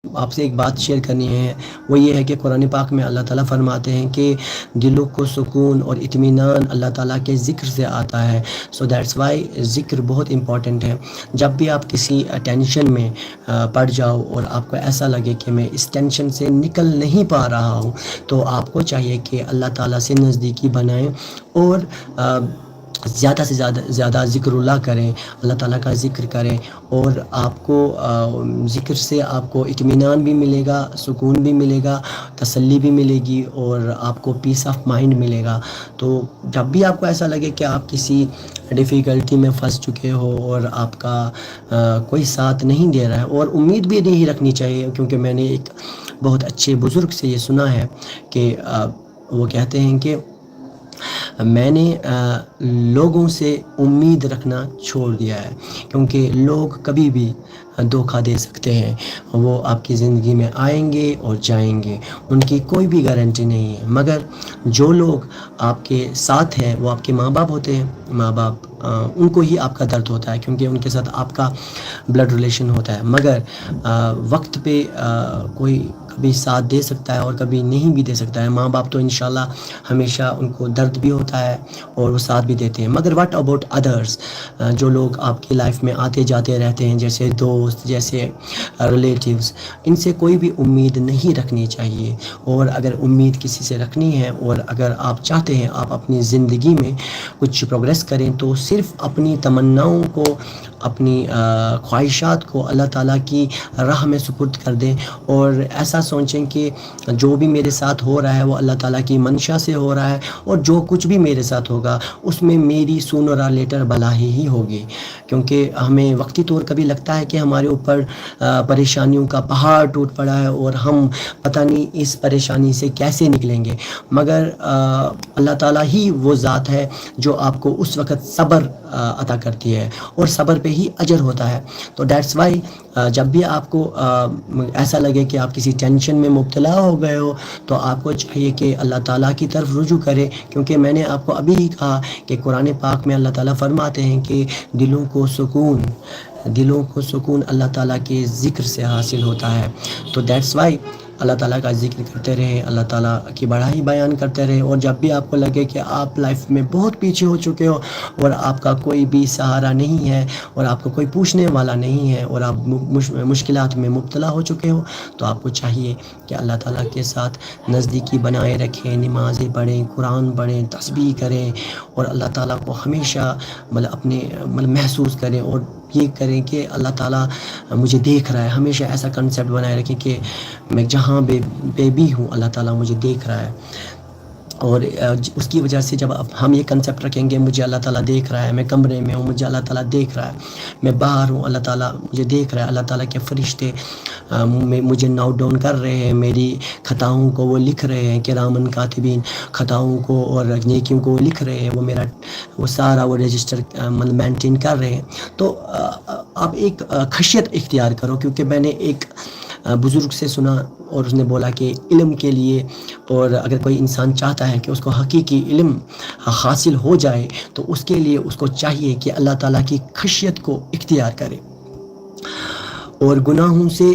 آپ سے ایک بات شیئر کرنی ہے، وہ یہ ہے کہ قرآن پاک میں اللہ تعالیٰ فرماتے ہیں کہ دلوں کو سکون اور اطمینان اللہ تعالیٰ کے ذکر سے آتا ہے. سو دیٹس وائی ذکر بہت امپورٹنٹ ہے. جب بھی آپ کسی ٹینشن میں پڑ جاؤ اور آپ کو ایسا لگے کہ میں اس ٹینشن سے نکل نہیں پا رہا ہوں، تو آپ کو چاہیے کہ اللہ تعالیٰ سے نزدیکی بنائیں اور زیادہ سے زیادہ ذکر اللہ کریں، اللہ تعالیٰ کا ذکر کریں، اور آپ کو ذکر سے آپ کو اطمینان بھی ملے گا، سکون بھی ملے گا، تسلی بھی ملے گی، اور آپ کو پیس آف مائنڈ ملے گا. تو جب بھی آپ کو ایسا لگے کہ آپ کسی ڈیفیکلٹی میں پھنس چکے ہو اور آپ کا کوئی ساتھ نہیں دے رہا ہے، اور امید بھی نہیں رکھنی چاہیے، کیونکہ میں نے ایک بہت اچھے بزرگ سے یہ سنا ہے کہ وہ کہتے ہیں کہ میں نے لوگوں سے امید رکھنا چھوڑ دیا ہے، کیونکہ لوگ کبھی بھی دھوکہ دے سکتے ہیں. وہ آپ کی زندگی میں آئیں گے اور جائیں گے، ان کی کوئی بھی گارنٹی نہیں ہے. مگر جو لوگ آپ کے ساتھ ہیں وہ آپ کے ماں باپ ہوتے ہیں. ماں باپ ان کو ہی آپ کا درد ہوتا ہے، کیونکہ ان کے ساتھ آپ کا بلڈ ریلیشن ہوتا ہے. مگر وقت پہ کوئی کبھی ساتھ دے سکتا ہے اور کبھی نہیں بھی دے سکتا ہے. ماں باپ تو انشاءاللہ ہمیشہ ان کو درد بھی ہوتا ہے اور وہ ساتھ بھی دیتے ہیں. مگر واٹ اباؤٹ ادرس، جو لوگ آپ کی لائف میں آتے جاتے رہتے ہیں، جیسے دوست، جیسے ریلیٹیوز، ان سے کوئی بھی امید نہیں رکھنی چاہیے. اور اگر امید کسی سے رکھنی ہے، اور اگر آپ چاہتے ہیں آپ اپنی زندگی میں کچھ پروگریس کریں، تو صرف اپنی تمناؤں کو، اپنی خواہشات کو اللہ تعالیٰ کی راہ میں سپرد کر دیں، اور ایسا سوچیں کہ جو بھی میرے ساتھ ہو رہا ہے وہ اللہ تعالیٰ کی منشا سے ہو رہا ہے، اور جو کچھ بھی میرے ساتھ ہوگا اس میں میری سونر اور لیٹر بھلا ہی ہوگی. کیونکہ ہمیں وقتی طور کبھی لگتا ہے کہ ہمارے اوپر پریشانیوں کا پہاڑ ٹوٹ پڑا ہے اور ہم پتہ نہیں اس پریشانی سے کیسے نکلیں گے. مگر اللہ تعالیٰ ہی وہ ذات ہے جو آپ کو اس وقت صبر عطا کرتی ہے، اور صبر پہ ہی اجر ہوتا ہے. تو دیٹس وائی جب بھی آپ کو ایسا لگے کہ آپ کسی ٹینشن میں مبتلا ہو گئے ہو، تو آپ کو چاہیے کہ اللہ تعالیٰ کی طرف رجوع کرے. کیونکہ میں نے آپ کو ابھی ہی کہا کہ قرآن پاک میں اللہ تعالیٰ فرماتے ہیں کہ دلوں کو سکون اللہ تعالیٰ کے ذکر سے حاصل ہوتا ہے. تو دیٹس وائی اللہ تعالیٰ کا ذکر کرتے رہیں، اللہ تعالیٰ کی بڑائی بیان کرتے رہیں. اور جب بھی آپ کو لگے کہ آپ لائف میں بہت پیچھے ہو چکے ہو اور آپ کا کوئی بھی سہارا نہیں ہے، اور آپ کو کوئی پوچھنے والا نہیں ہے، اور آپ مشکلات میں مبتلا ہو چکے ہو، تو آپ کو چاہیے کہ اللہ تعالیٰ کے ساتھ نزدیکی بنائے رکھیں، نمازیں پڑھیں، قرآن پڑھیں، تسبیح کریں، اور اللہ تعالیٰ کو ہمیشہ اپنے محسوس کریں، اور یہ کریں کہ اللہ تعالیٰ مجھے دیکھ رہا ہے. ہمیشہ ایسا کنسیپٹ بنائے رکھیں کہ میں جہاں پہ بھی ہوں اللہ تعالیٰ مجھے دیکھ رہا ہے. اور اس کی وجہ سے جب ہم یہ کنسیپٹ رکھیں گے مجھے اللہ تعالیٰ دیکھ رہا ہے، میں کمرے میں ہوں مجھے اللہ تعالیٰ دیکھ رہا ہے، میں باہر ہوں اللہ تعالیٰ مجھے دیکھ رہا ہے، اللہ تعالیٰ کے فرشتے مجھے نوٹ ڈاؤن کر رہے ہیں، میری خطاؤں کو وہ لکھ رہے ہیں، کرامن کاتبین، خطاؤں کو اور نیکیوں کو وہ لکھ رہے ہیں، وہ سارا وہ رجسٹر مینٹین کر رہے ہیں. تو آپ ایک خشیت اختیار کرو. کیونکہ میں نے ایک بزرگ سے سنا، اور اس نے بولا کہ علم کے لیے، اور اگر کوئی انسان چاہتا ہے کہ اس کو حقیقی علم حاصل ہو جائے، تو اس کے لیے اس کو چاہیے کہ اللہ تعالیٰ کی خشیت کو اختیار کرے اور گناہوں سے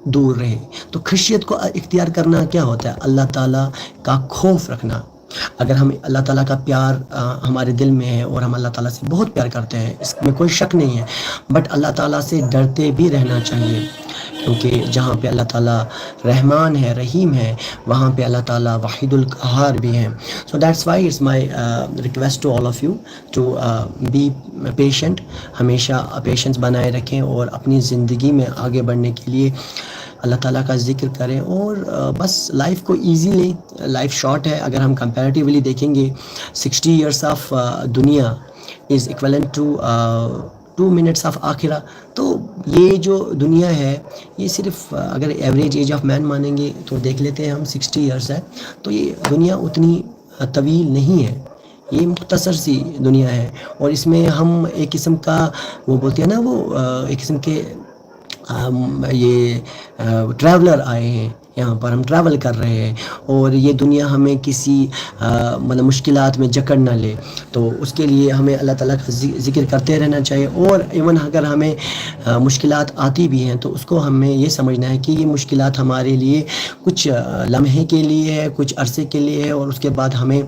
دور رہے. تو خشیت کو اختیار کرنا کیا ہوتا ہے؟ اللہ تعالیٰ کا خوف رکھنا. اگر ہم اللہ تعالیٰ کا پیار ہمارے دل میں ہے، اور ہم اللہ تعالیٰ سے بہت پیار کرتے ہیں، اس میں کوئی شک نہیں ہے، بٹ اللہ تعالیٰ سے ڈرتے بھی رہنا چاہیے. کیونکہ جہاں پہ اللہ تعالیٰ رحمان ہے، رحیم ہے، وہاں پہ اللہ تعالیٰ واحد القہار بھی ہیں. So that's why it's my request to all of you to be patient. ہمیشہ پیشنس بنائے رکھیں، اور اپنی زندگی میں آگے بڑھنے کے لیے اللہ تعالیٰ کا ذکر کریں، اور بس لائف کو ایزی لیں. لائف شارٹ ہے. اگر ہم کمپیریٹیولی دیکھیں گے 60 ایئرس آف دنیا از ایکولنٹ ٹو 2 منٹس آف آخرہ. تو یہ جو دنیا ہے یہ صرف اگر ایوریج ایج آف مین مانیں گے تو دیکھ لیتے ہیں ہم 60 ایئرس ہے. تو یہ دنیا اتنی طویل نہیں ہے، یہ مختصر سی دنیا ہے. اور اس میں ہم ایک قسم کا وہ بولتے ہیں نا، وہ ایک قسم کے یہ ٹریولر آئے ہیں. یہاں پر ہم ٹریول کر رہے ہیں اور یہ دنیا ہمیں کسی مطلب مشکلات میں جکڑ نہ لے، تو اس کے لیے ہمیں اللہ تعالیٰ کا ذکر کرتے رہنا چاہیے. اور ایون اگر ہمیں مشکلات آتی بھی ہیں تو اس کو ہمیں یہ سمجھنا ہے کہ یہ مشکلات ہمارے لیے کچھ لمحے کے لیے ہے، کچھ عرصے کے لیے ہے، اور اس کے بعد ہمیں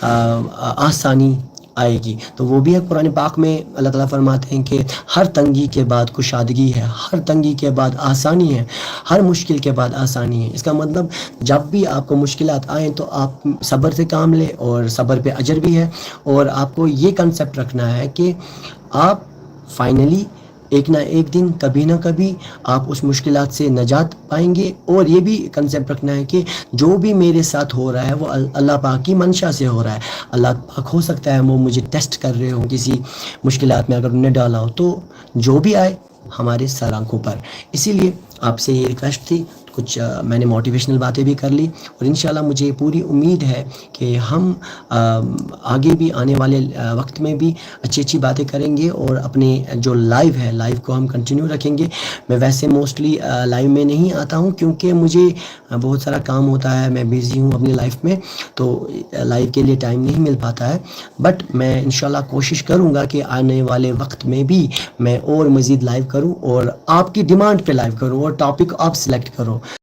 آسانی آئے گی. تو وہ بھی ہے قرآن پاک میں اللہ تعالیٰ فرماتے ہیں کہ ہر تنگی کے بعد کشادگی ہے، ہر تنگی کے بعد آسانی ہے، ہر مشکل کے بعد آسانی ہے. اس کا مطلب جب بھی آپ کو مشکلات آئیں تو آپ صبر سے کام لیں، اور صبر پہ اجر بھی ہے. اور آپ کو یہ کنسیپٹ رکھنا ہے کہ آپ فائنلی ایک نہ ایک دن کبھی نہ کبھی آپ اس مشکلات سے نجات پائیں گے. اور یہ بھی کنسیپٹ رکھنا ہے کہ جو بھی میرے ساتھ ہو رہا ہے وہ اللہ پاک کی منشا سے ہو رہا ہے. اللہ پاک ہو سکتا ہے وہ مجھے ٹیسٹ کر رہے ہوں کسی مشکلات میں، اگر انہیں ڈالا ہو تو جو بھی آئے ہمارے سر آنکھوں پر. اسی لیے آپ سے یہ ریکویسٹ تھی، کچھ میں نے موٹیویشنل باتیں بھی کر لی، اور انشاءاللہ مجھے پوری امید ہے کہ ہم آگے بھی آنے والے وقت میں بھی اچھی اچھی باتیں کریں گے، اور اپنے جو لائیو ہے لائیو کو ہم کنٹینیو رکھیں گے. میں ویسے موسٹلی لائیو میں نہیں آتا ہوں کیونکہ مجھے بہت سارا کام ہوتا ہے، میں بیزی ہوں اپنی لائف میں، تو لائیو کے لیے ٹائم نہیں مل پاتا ہے. بٹ میں انشاءاللہ کوشش کروں گا کہ آنے والے وقت میں بھی میں اور مزید لائیو کروں، اور آپ کی ڈیمانڈ پہ لائیو کروں، اور ٹاپک آپ سلیکٹ کرو.